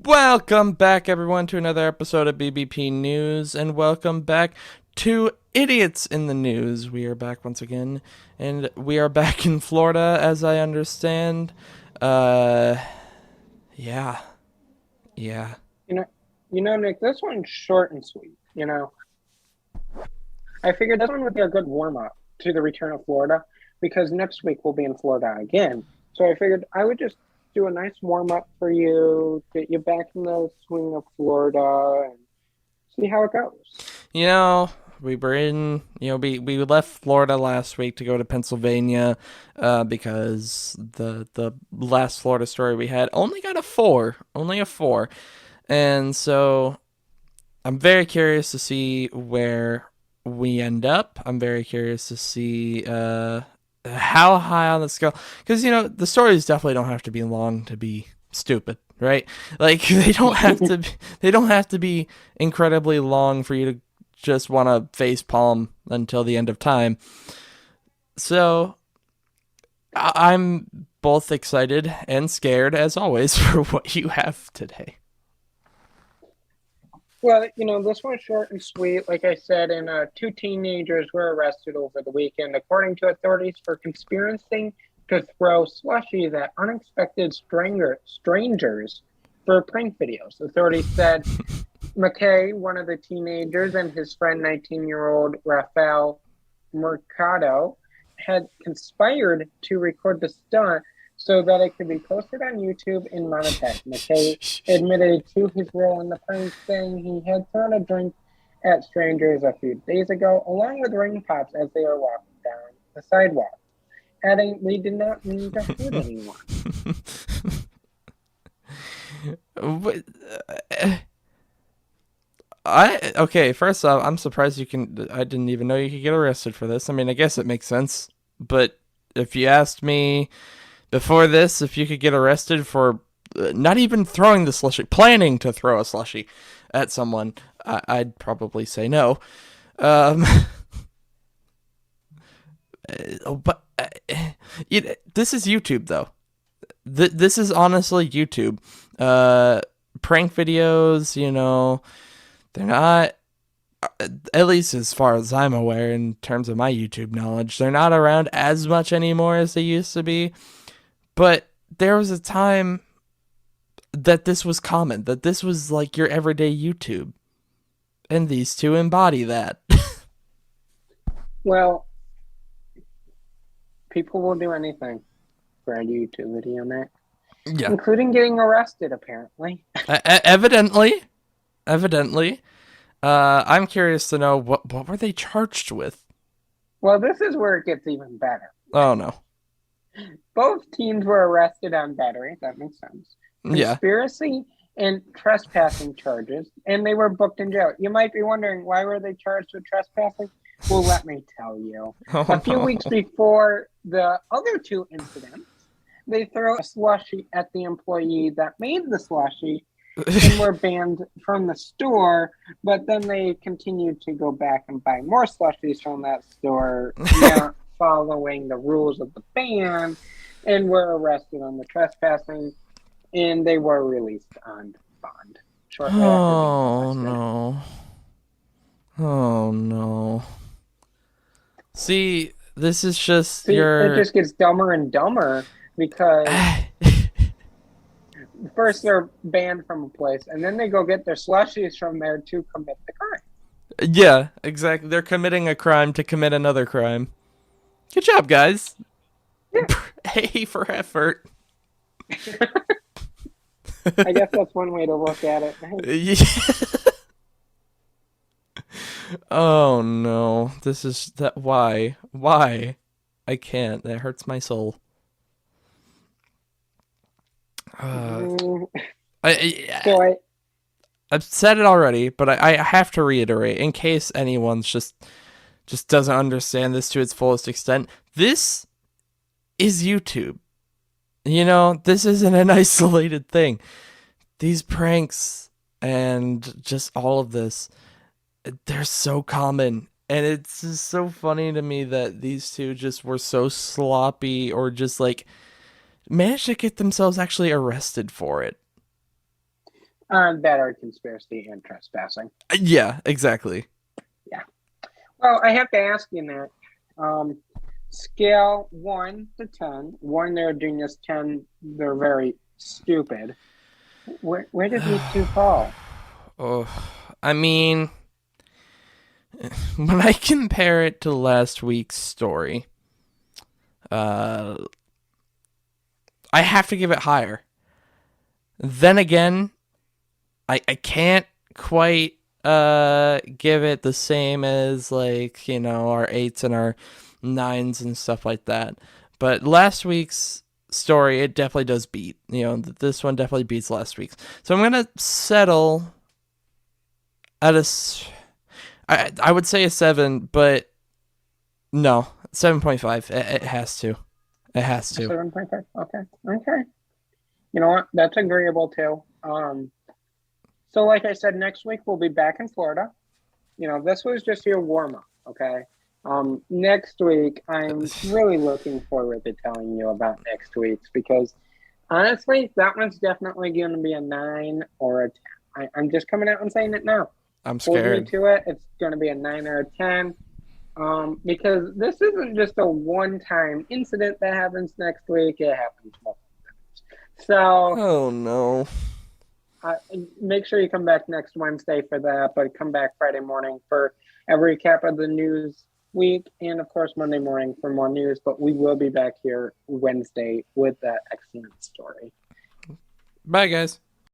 Welcome back, everyone, to another episode of BBP News, and welcome back to Idiots in the News. We are back once again, and we are back in Florida, as I understand. Yeah. You know, Nick, this one's short and sweet. I figured this one would be a good warm up to the return of Florida because next week we'll be in Florida again. So I figured I would just do a nice warm up for you, get you back in the swing of Florida, and see how it goes. You know, we were in, we left Florida last week to go to Pennsylvania, because the last Florida story we had only got only a 4. And so I'm very curious to see where we end up. I'm very curious to see how high on the scale, because the stories definitely don't have to be long to be stupid, right? Like they don't have to be incredibly long for you to just want to face palm until the end of time. So I'm both excited and scared as always for what you have today. Well, this one's short and sweet. Like I said, and two teenagers were arrested over the weekend, according to authorities, for conspiring to throw slushies at unexpected strangers for prank videos. Authorities said McKay, one of the teenagers, and his friend, 19-year-old Rafael Mercado, had conspired to record the stunt so that it could be posted on YouTube and monetized. McKay admitted to his role in the prank, saying he had thrown a drink at strangers a few days ago, along with ring pops as they were walking down the sidewalk, adding they did not mean to hurt anyone. Okay, first off, I'm surprised I didn't even know you could get arrested for this. I mean, I guess it makes sense, but if you asked me before this if you could get arrested for not even throwing the slushy, planning to throw a slushy at someone, I'd probably say no. Um, but this is YouTube, though. This is honestly YouTube. Prank videos, they're not, at least as far as I'm aware in terms of my YouTube knowledge, they're not around as much anymore as they used to be. But there was a time that this was common, that this was like your everyday YouTube. And these two embody that. Well, people will do anything for a YouTube video, Nick, Yeah. including getting arrested, apparently. Evidently. Evidently. I'm curious to know what were they charged with? Well, this is where it gets even better. Oh, no. Both teens were arrested on battery, that makes sense, Yeah. conspiracy, and trespassing charges, and they were booked in jail. You might be wondering, why were they charged with trespassing? Well, let me tell you. A Oh, few no. weeks before the other two incidents, they threw a slushie at the employee that made the slushie and were banned from the store, but then they continued to go back and buy more slushies from that store, not following the rules of the ban, and were arrested on the trespassing, and they were released on bond shortly after being Oh, arrested. no. Oh, no. See, this is just See, it your. just gets dumber and dumber because first they're banned from a place, and then they go get their slushies from there to commit the crime. Yeah, exactly. They're committing a crime to commit another crime. Good job, guys. Yeah, A for effort. I guess that's one way to look at it. Yeah. Oh no. This is that. Why? Why? I can't. That hurts my soul. Uh, So I, I've said it already, but I have to reiterate in case anyone's just doesn't understand this to its fullest extent. This is YouTube. This isn't an isolated thing. These pranks and just all of this, they're so common. And it's just so funny to me that these two just were so sloppy or just like managed to get themselves actually arrested for it. That are conspiracy and trespassing. Yeah, exactly. Yeah. Well, I have to ask you, Nick. Um, scale 1 to 10. One, they're genius. 10, they're very stupid. Where did these two fall? Oh, I mean, when I compare it to last week's story, uh, I have to give it higher. Then again, I can't quite give it the same as like, our eights and our nines and stuff like that. But last week's story, it definitely does beat. This one definitely beats last week's. So I'm gonna settle at I would say a 7, but no, 7.5. It has to. It has to. 7.5. Okay. Okay. You know what? That's agreeable too. So like I said, next week we'll be back in Florida. This was just your warm up, okay? Next week, I'm really looking forward to telling you about next week's because honestly, that one's definitely going to be a 9 or a 10. I'm just coming out and saying it now. I'm Hold me scared. to it. It's going to be a 9 or a 10. Because this isn't just a one-time incident that happens next week. It happens multiple times. So Oh no. uh, make sure you come back next Wednesday for that, but come back Friday morning for a recap of the news week, and of course Monday morning for more news. But we will be back here Wednesday with that excellent story. Bye, guys.